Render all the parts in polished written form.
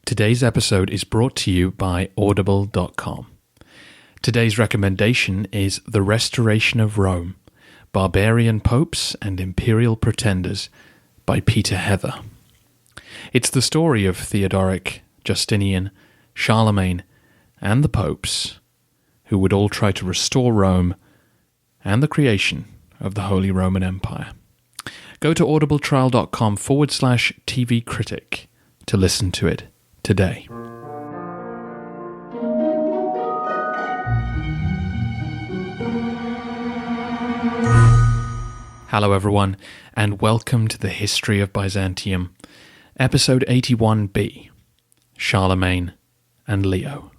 Today's episode is brought to you by Audible.com. Today's recommendation is The Restoration of Rome, Barbarian Popes and Imperial Pretenders by Peter Heather. It's the story of Theodoric, Justinian, Charlemagne, and the popes, who would all try to restore Rome and the creation of the Holy Roman Empire. Go to audibletrial.com/TV Critic to listen to it today. Hello everyone, and welcome to the History of Byzantium, Episode 81b, Charlemagne and Leo.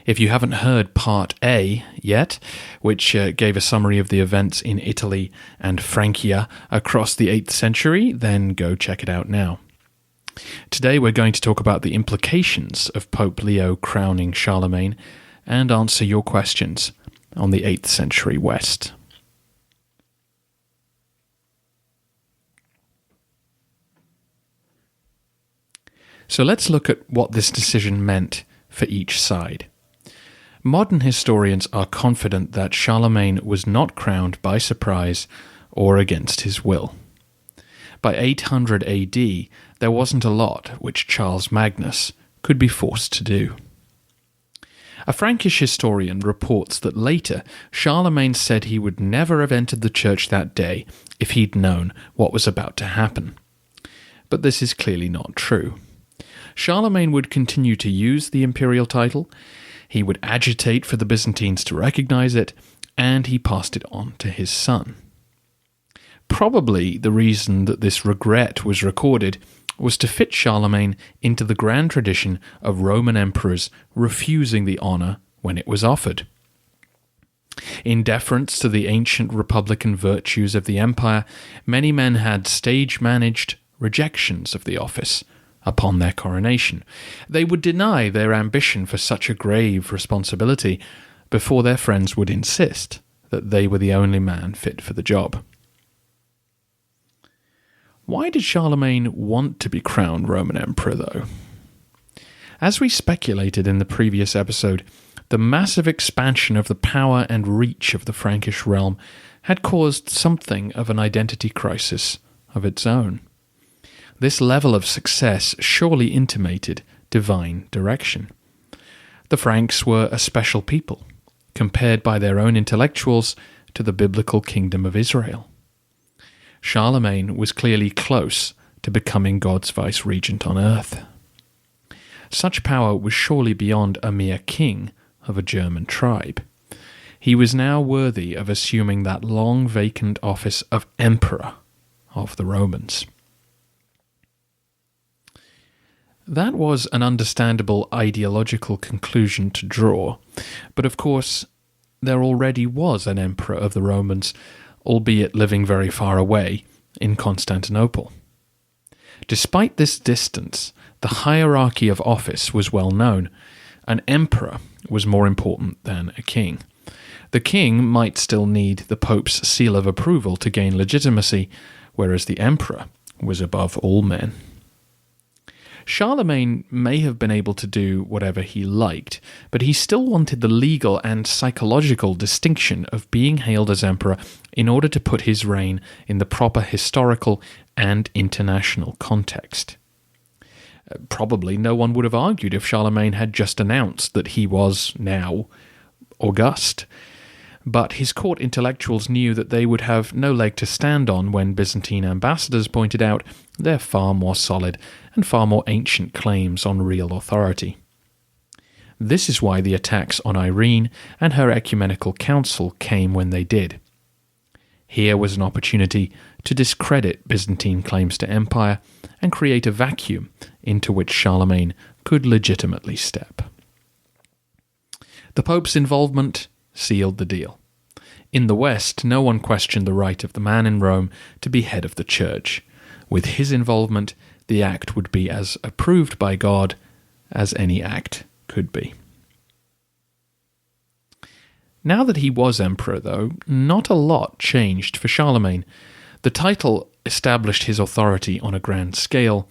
If you haven't heard Part A yet, which gave a summary of the events in Italy and Francia across the 8th century, then go check it out now. Today we're going to talk about the implications of Pope Leo crowning Charlemagne and answer your questions on the 8th century West. So let's look at what this decision meant for each side. Modern historians are confident that Charlemagne was not crowned by surprise or against his will. By 800 AD, there wasn't a lot which Charles Magnus could be forced to do. A Frankish historian reports that later Charlemagne said he would never have entered the church that day if he'd known what was about to happen. But this is clearly not true. Charlemagne would continue to use the imperial title, he would agitate for the Byzantines to recognize it, and he passed it on to his son. Probably the reason that this regret was recorded was to fit Charlemagne into the grand tradition of Roman emperors refusing the honor when it was offered. In deference to the ancient republican virtues of the empire, many men had stage-managed rejections of the office upon their coronation. They would deny their ambition for such a grave responsibility before their friends would insist that they were the only man fit for the job. Why did Charlemagne want to be crowned Roman Emperor, though? As we speculated in the previous episode, the massive expansion of the power and reach of the Frankish realm had caused something of an identity crisis of its own. This level of success surely intimated divine direction. The Franks were a special people, compared by their own intellectuals to the biblical kingdom of Israel. Charlemagne was clearly close to becoming God's vice-regent on earth. Such power was surely beyond a mere king of a German tribe. He was now worthy of assuming that long vacant office of emperor of the Romans. That was an understandable ideological conclusion to draw, but of course there already was an emperor of the Romans, albeit living very far away in Constantinople. Despite this distance, the hierarchy of office was well known. An emperor was more important than a king. The king might still need the Pope's seal of approval to gain legitimacy, whereas the emperor was above all men. Charlemagne may have been able to do whatever he liked, but he still wanted the legal and psychological distinction of being hailed as emperor in order to put his reign in the proper historical and international context. Probably no one would have argued if Charlemagne had just announced that he was now august. But his court intellectuals knew that they would have no leg to stand on when Byzantine ambassadors pointed out their far more solid and far more ancient claims on real authority. This is why the attacks on Irene and her ecumenical council came when they did. Here was an opportunity to discredit Byzantine claims to empire and create a vacuum into which Charlemagne could legitimately step. The Pope's involvement sealed the deal. In the West, no one questioned the right of the man in Rome to be head of the church. With his involvement, the act would be as approved by God as any act could be. Now that he was emperor, though, not a lot changed for Charlemagne. The title established his authority on a grand scale,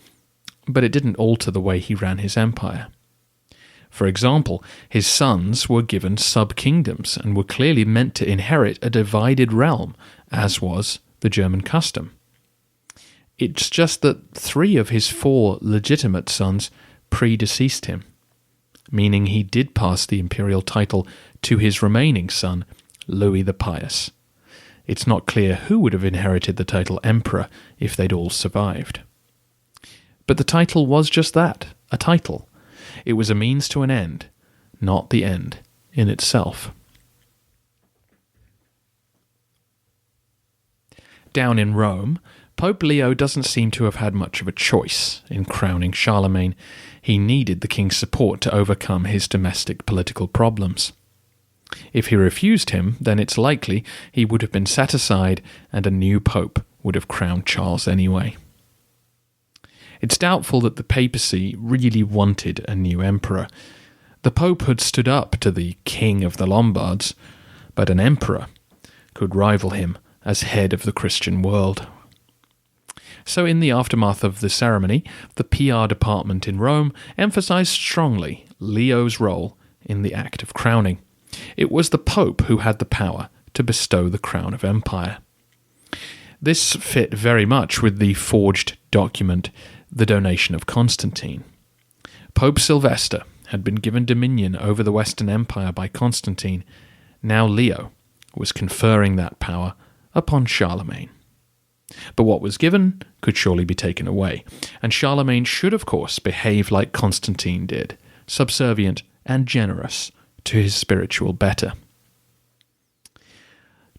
but it didn't alter the way he ran his empire. For example, his sons were given sub-kingdoms and were clearly meant to inherit a divided realm, as was the German custom. It's just that 3 of his 4 legitimate sons predeceased him, meaning he did pass the imperial title to his remaining son, Louis the Pious. It's not clear who would have inherited the title emperor if they'd all survived. But the title was just that, a title. It was a means to an end, not the end in itself. Down in Rome, Pope Leo doesn't seem to have had much of a choice in crowning Charlemagne. He needed the king's support to overcome his domestic political problems. If he refused him, then it's likely he would have been set aside and a new pope would have crowned Charles anyway. It's doubtful that the papacy really wanted a new emperor. The pope had stood up to the king of the Lombards, but an emperor could rival him as head of the Christian world. So in the aftermath of the ceremony, the PR department in Rome emphasized strongly Leo's role in the act of crowning. It was the pope who had the power to bestow the crown of empire. This fit very much with the forged document, the donation of Constantine. Pope Sylvester had been given dominion over the Western Empire by Constantine. Now Leo was conferring that power upon Charlemagne. But what was given could surely be taken away, and Charlemagne should, of course, behave like Constantine did, subservient and generous to his spiritual better.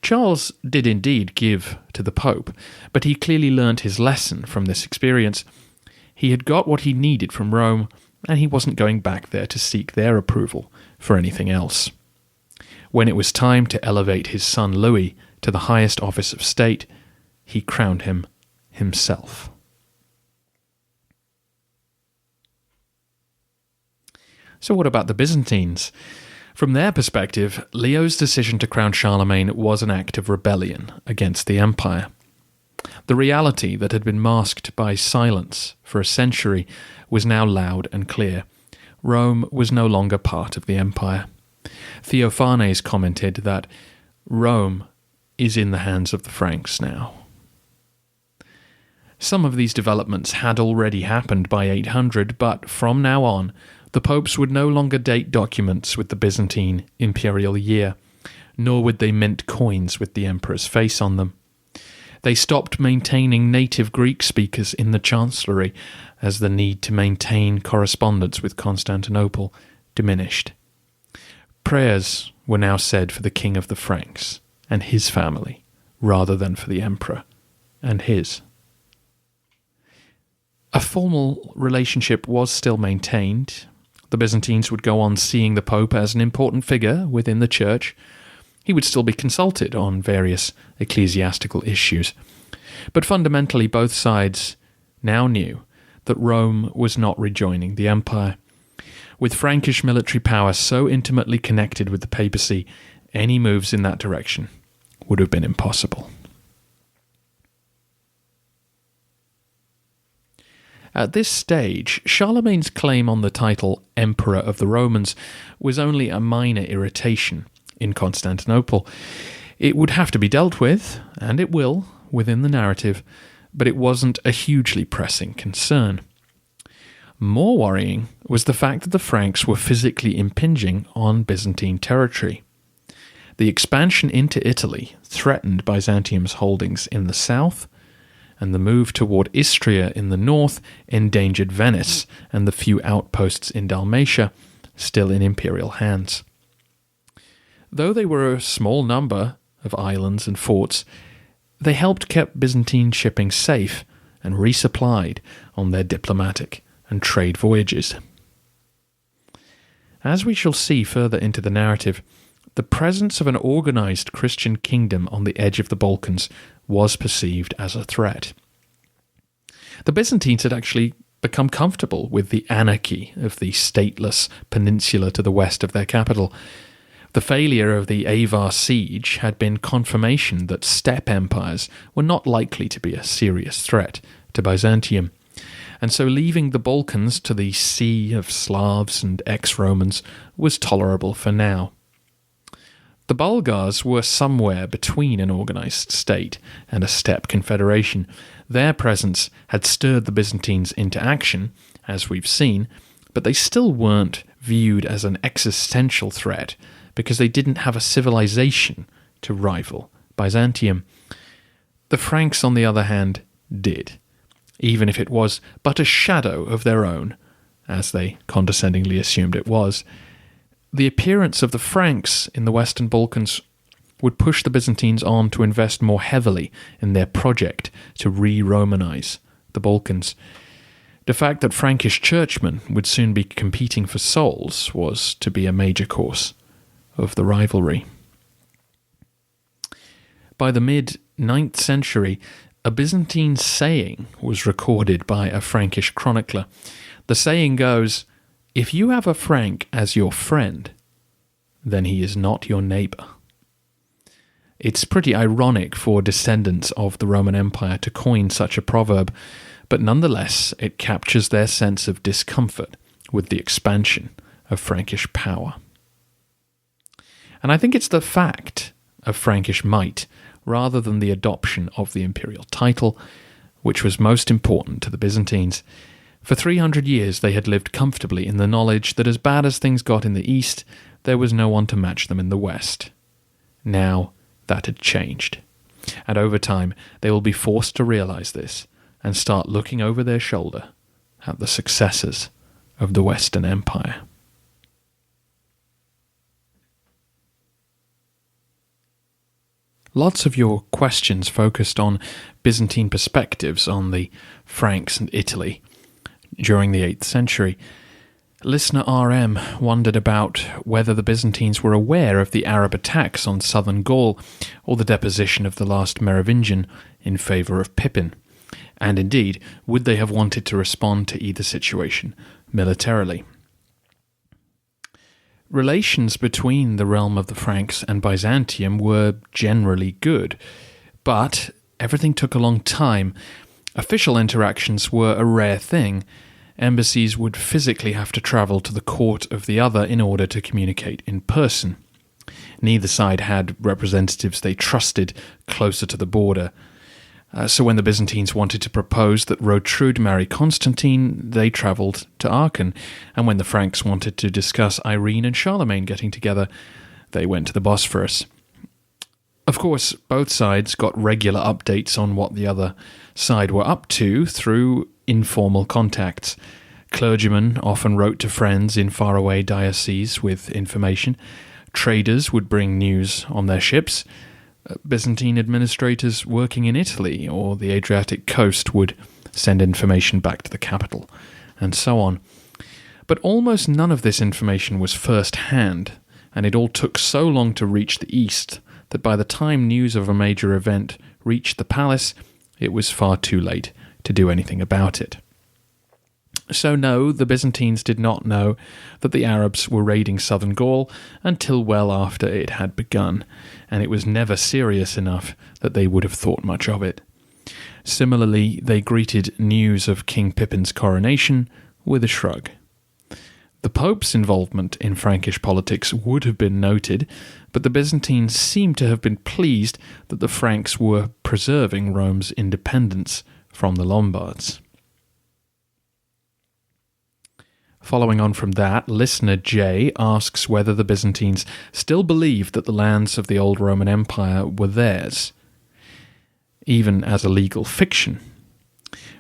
Charles did indeed give to the Pope, but he clearly learnt his lesson from this experience. He had got what he needed from Rome, and he wasn't going back there to seek their approval for anything else. When it was time to elevate his son Louis to the highest office of state, he crowned him himself. So what about the Byzantines? From their perspective, Leo's decision to crown Charlemagne was an act of rebellion against the empire. The reality that had been masked by silence for a century was now loud and clear. Rome was no longer part of the empire. Theophanes commented that Rome is in the hands of the Franks now. Some of these developments had already happened by 800, but from now on, the popes would no longer date documents with the Byzantine imperial year, nor would they mint coins with the emperor's face on them. They stopped maintaining native Greek speakers in the chancellery as the need to maintain correspondence with Constantinople diminished. Prayers were now said for the king of the Franks and his family, rather than for the emperor and his. A formal relationship was still maintained. The Byzantines would go on seeing the Pope as an important figure within the Church. He would still be consulted on various ecclesiastical issues. But fundamentally, both sides now knew that Rome was not rejoining the empire. With Frankish military power so intimately connected with the papacy, any moves in that direction would have been impossible. At this stage, Charlemagne's claim on the title Emperor of the Romans was only a minor irritation in Constantinople. It would have to be dealt with, and it will, within the narrative, but it wasn't a hugely pressing concern. More worrying was the fact that the Franks were physically impinging on Byzantine territory. The expansion into Italy threatened Byzantium's holdings in the south, and the move toward Istria in the north endangered Venice and the few outposts in Dalmatia, still in imperial hands. Though they were a small number of islands and forts, they helped keep Byzantine shipping safe and resupplied on their diplomatic and trade voyages. As we shall see further into the narrative, the presence of an organized Christian kingdom on the edge of the Balkans was perceived as a threat. The Byzantines had actually become comfortable with the anarchy of the stateless peninsula to the west of their capital. The failure of the Avar siege had been confirmation that steppe empires were not likely to be a serious threat to Byzantium. and so leaving the Balkans to the sea of Slavs and ex-Romans was tolerable for now. The Bulgars were somewhere between an organised state and a steppe confederation. Their presence had stirred the Byzantines into action, as we've seen, but they still weren't viewed as an existential threat because they didn't have a civilization to rival Byzantium. The Franks, on the other hand, did, even if it was but a shadow of their own, as they condescendingly assumed it was. The appearance of the Franks in the Western Balkans would push the Byzantines on to invest more heavily in their project to re-Romanize the Balkans. The fact that Frankish churchmen would soon be competing for souls was to be a major cause of the rivalry. By the mid-9th century, a Byzantine saying was recorded by a Frankish chronicler. The saying goes, "If you have a Frank as your friend, then he is not your neighbour." It's pretty ironic for descendants of the Roman Empire to coin such a proverb, but nonetheless it captures their sense of discomfort with the expansion of Frankish power. And I think it's the fact of Frankish might, rather than the adoption of the imperial title, which was most important to the Byzantines. For 300 years they had lived comfortably in the knowledge that as bad as things got in the east, there was no one to match them in the west. Now that had changed, and over time they will be forced to realize this and start looking over their shoulder at the successors of the Western Empire. Lots of your questions focused on Byzantine perspectives on the Franks and Italy during the 8th century. Listener RM wondered about whether the Byzantines were aware of the Arab attacks on southern Gaul or the deposition of the last Merovingian in favour of Pippin. And indeed, would they have wanted to respond to either situation militarily? Relations between the realm of the Franks and Byzantium were generally good, but everything took a long time. Official interactions were a rare thing. Embassies would physically have to travel to the court of the other in order to communicate in person. Neither side had representatives they trusted closer to the border. So when the Byzantines wanted to propose that Rotrude marry Constantine, they travelled to Aachen, and when the Franks wanted to discuss Irene and Charlemagne getting together, they went to the Bosphorus. Of course, both sides got regular updates on what the other side were up to through informal contacts. Clergymen often wrote to friends in faraway dioceses with information. Traders would bring news on their ships. Byzantine administrators working in Italy or the Adriatic coast would send information back to the capital, and so on. But almost none of this information was first-hand, and it all took so long to reach the east that by the time news of a major event reached the palace, it was far too late to do anything about it. So no, the Byzantines did not know that the Arabs were raiding southern Gaul until well after it had begun, and it was never serious enough that they would have thought much of it. Similarly, they greeted news of King Pippin's coronation with a shrug. The Pope's involvement in Frankish politics would have been noted, but the Byzantines seem to have been pleased that the Franks were preserving Rome's independence from the Lombards. Following on from that, listener J asks whether the Byzantines still believed that the lands of the old Roman Empire were theirs, even as a legal fiction,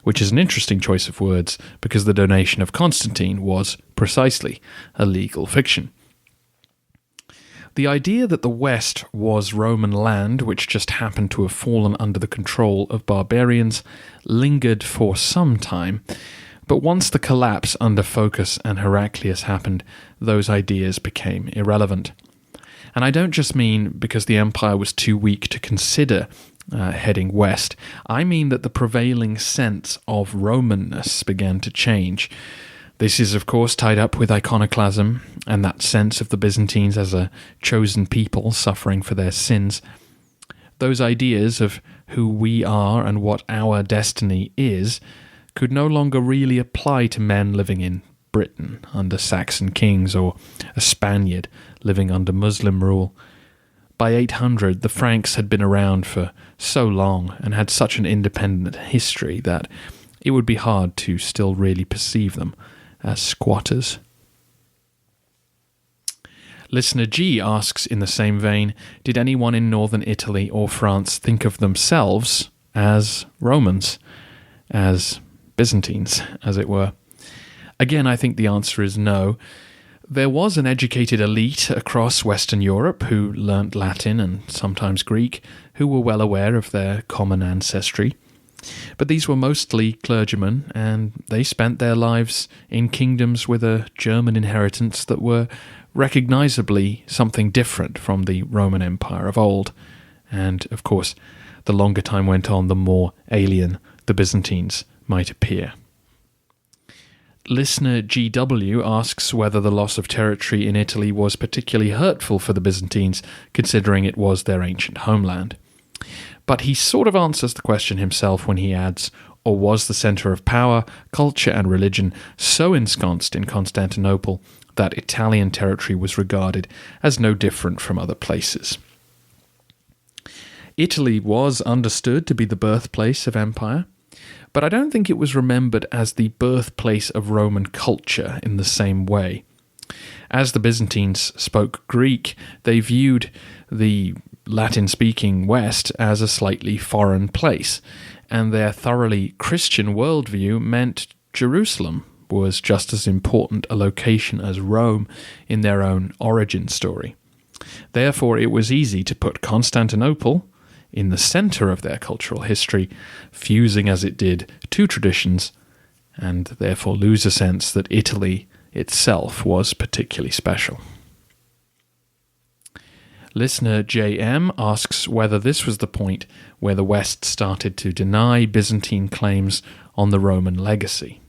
which is an interesting choice of words because the donation of Constantine was precisely a legal fiction. The idea that the West was Roman land, which just happened to have fallen under the control of barbarians, lingered for some time. But once the collapse under Phocas and Heraclius happened, those ideas became irrelevant. And I don't just mean because the empire was too weak to consider heading west. I mean that the prevailing sense of Romanness began to change. This is, of course, tied up with iconoclasm and that sense of the Byzantines as a chosen people suffering for their sins. Those ideas of who we are and what our destiny is could no longer really apply to men living in Britain under Saxon kings or a Spaniard living under Muslim rule. By 800, the Franks had been around for so long and had such an independent history that it would be hard to still really perceive them as squatters. Listener G asks in the same vein, did anyone in northern Italy or France think of themselves as Romans, as Byzantines, as it were? Again, I think the answer is no. There was an educated elite across Western Europe who learnt Latin and sometimes Greek, who were well aware of their common ancestry. But these were mostly clergymen, and they spent their lives in kingdoms with a German inheritance that were recognizably something different from the Roman Empire of old. And, of course, the longer time went on, the more alien the Byzantines might appear. Listener GW asks whether the loss of territory in Italy was particularly hurtful for the Byzantines, considering it was their ancient homeland. But he sort of answers the question himself when he adds, or was the centre of power, culture and religion so ensconced in Constantinople that Italian territory was regarded as no different from other places? Italy was understood to be the birthplace of empire, but I don't think it was remembered as the birthplace of Roman culture in the same way. As the Byzantines spoke Greek, they viewed the Latin-speaking West as a slightly foreign place, and their thoroughly Christian worldview meant Jerusalem was just as important a location as Rome in their own origin story. Therefore, it was easy to put Constantinople in the centre of their cultural history, fusing as it did two traditions, and therefore lose a sense that Italy itself was particularly special. Listener JM asks whether this was the point where the West started to deny Byzantine claims on the Roman legacy.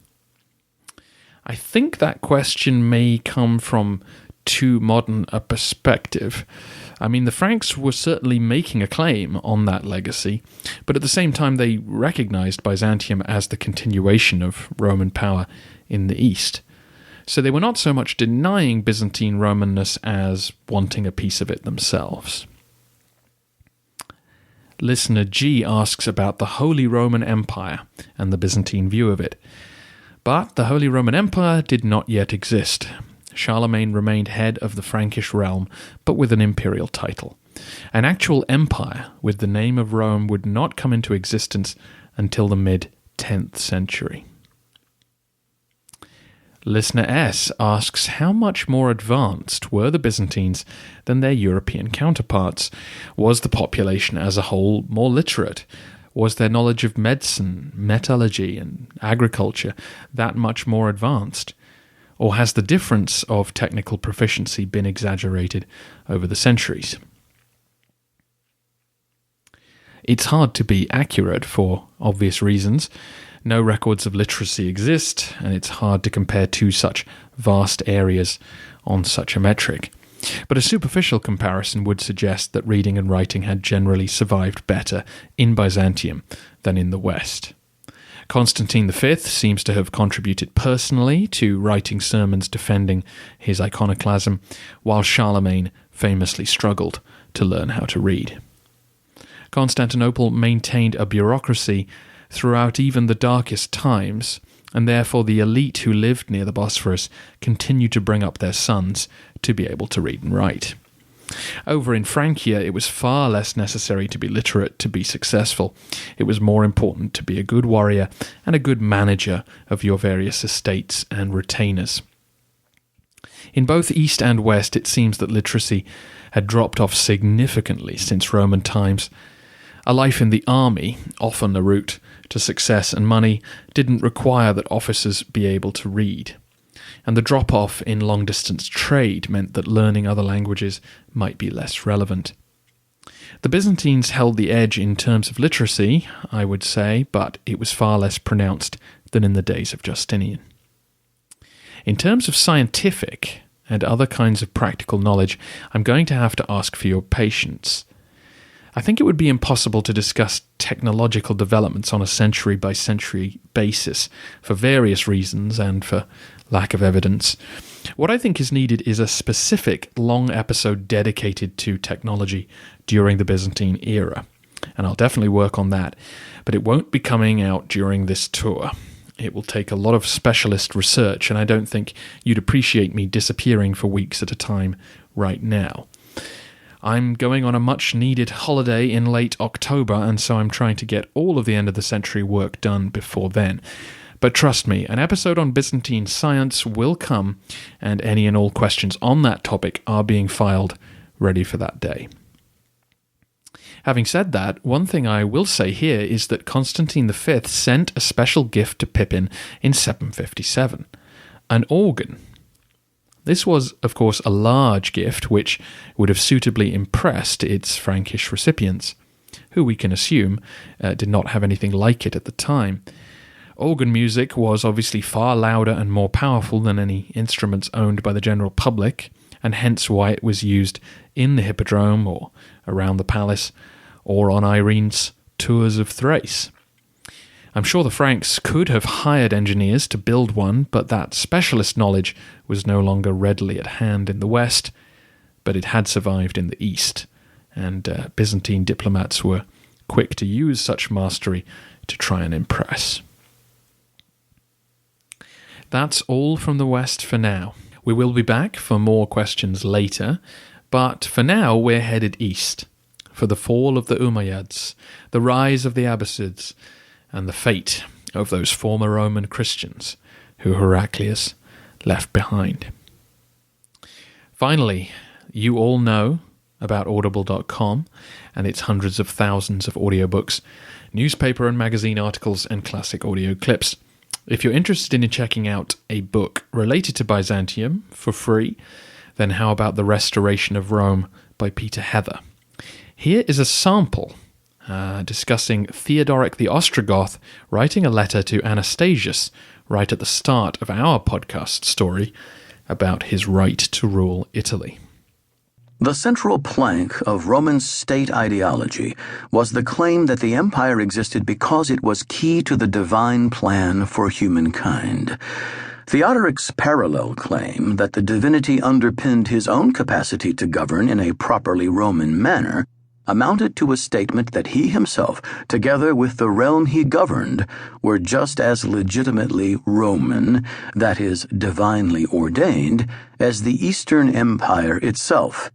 I think that question may come from too modern a perspective. I mean, the Franks were certainly making a claim on that legacy, but at the same time they recognized Byzantium as the continuation of Roman power in the East. So they were not so much denying Byzantine Romanness as wanting a piece of it themselves. Listener G asks about the Holy Roman Empire and the Byzantine view of it. But the Holy Roman Empire did not yet exist. Charlemagne remained head of the Frankish realm, but with an imperial title. An actual empire with the name of Rome would not come into existence until the mid-10th century. Listener S asks how much more advanced were the Byzantines than their European counterparts? Was the population as a whole more literate? Was their knowledge of medicine, metallurgy, and agriculture that much more advanced? Or has the difference of technical proficiency been exaggerated over the centuries? It's hard to be accurate for obvious reasons. No records of literacy exist, and it's hard to compare two such vast areas on such a metric. But a superficial comparison would suggest that reading and writing had generally survived better in Byzantium than in the West. Constantine V seems to have contributed personally to writing sermons defending his iconoclasm, while Charlemagne famously struggled to learn how to read. Constantinople maintained a bureaucracy throughout even the darkest times, and therefore the elite who lived near the Bosphorus continued to bring up their sons to be able to read and write. Over in Francia, it was far less necessary to be literate to be successful. It was more important to be a good warrior and a good manager of your various estates and retainers. In both East and West, it seems that literacy had dropped off significantly since Roman times. A life in the army, often a route to success and money, didn't require that officers be able to read. And the drop-off in long-distance trade meant that learning other languages might be less relevant. The Byzantines held the edge in terms of literacy, I would say, but it was far less pronounced than in the days of Justinian. In terms of scientific and other kinds of practical knowledge, I'm going to have to ask for your patience. I think it would be impossible to discuss technological developments on a century-by-century basis for various reasons and for lack of evidence. What I think is needed is a specific long episode dedicated to technology during the Byzantine era, and I'll definitely work on that, but it won't be coming out during this tour. It will take a lot of specialist research, and I don't think you'd appreciate me disappearing for weeks at a time right now. I'm going on a much-needed holiday in late October, and so I'm trying to get all of the end-of-the-century work done before then. But trust me, an episode on Byzantine science will come, and any and all questions on that topic are being filed ready for that day. Having said that, one thing I will say here is that Constantine V sent a special gift to Pippin in 757, an organ. This was, of course, a large gift which would have suitably impressed its Frankish recipients, who we can assume did not have anything like it at the time. Organ music was obviously far louder and more powerful than any instruments owned by the general public, and hence why it was used in the Hippodrome or around the palace or on Irene's tours of Thrace. I'm sure the Franks could have hired engineers to build one, but that specialist knowledge was no longer readily at hand in the West, but it had survived in the East, and Byzantine diplomats were quick to use such mastery to try and impress. That's all from the West for now. We will be back for more questions later, but for now we're headed east, for the fall of the Umayyads, the rise of the Abbasids, and the fate of those former Roman Christians who Heraclius left behind. Finally, you all know about Audible.com and its hundreds of thousands of audiobooks, newspaper and magazine articles, and classic audio clips. If you're interested in checking out a book related to Byzantium for free, then how about The Restoration of Rome by Peter Heather? Here is a sample discussing Theodoric the Ostrogoth writing a letter to Anastasius right at the start of our podcast story about his right to rule Italy. The central plank of Roman state ideology was the claim that the empire existed because it was key to the divine plan for humankind. Theodoric's parallel claim that the divinity underpinned his own capacity to govern in a properly Roman manner amounted to a statement that he himself, together with the realm he governed, were just as legitimately Roman, that is, divinely ordained, as the Eastern Empire itself.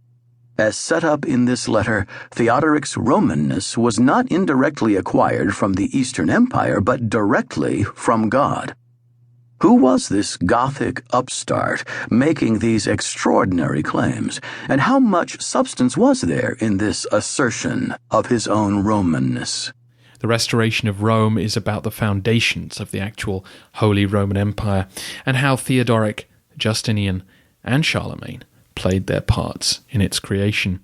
As set up in this letter, Theodoric's Romanness was not indirectly acquired from the Eastern Empire, but directly from God. Who was this Gothic upstart making these extraordinary claims, and how much substance was there in this assertion of his own Romanness? The Restoration of Rome is about the foundations of the actual Holy Roman Empire and how Theodoric, Justinian, and Charlemagne played their parts in its creation.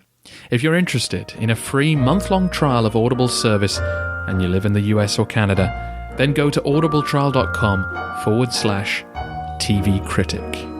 If you're interested in a free month-long trial of Audible service and you live in the US or Canada, then go to audibletrial.com/TV Critic.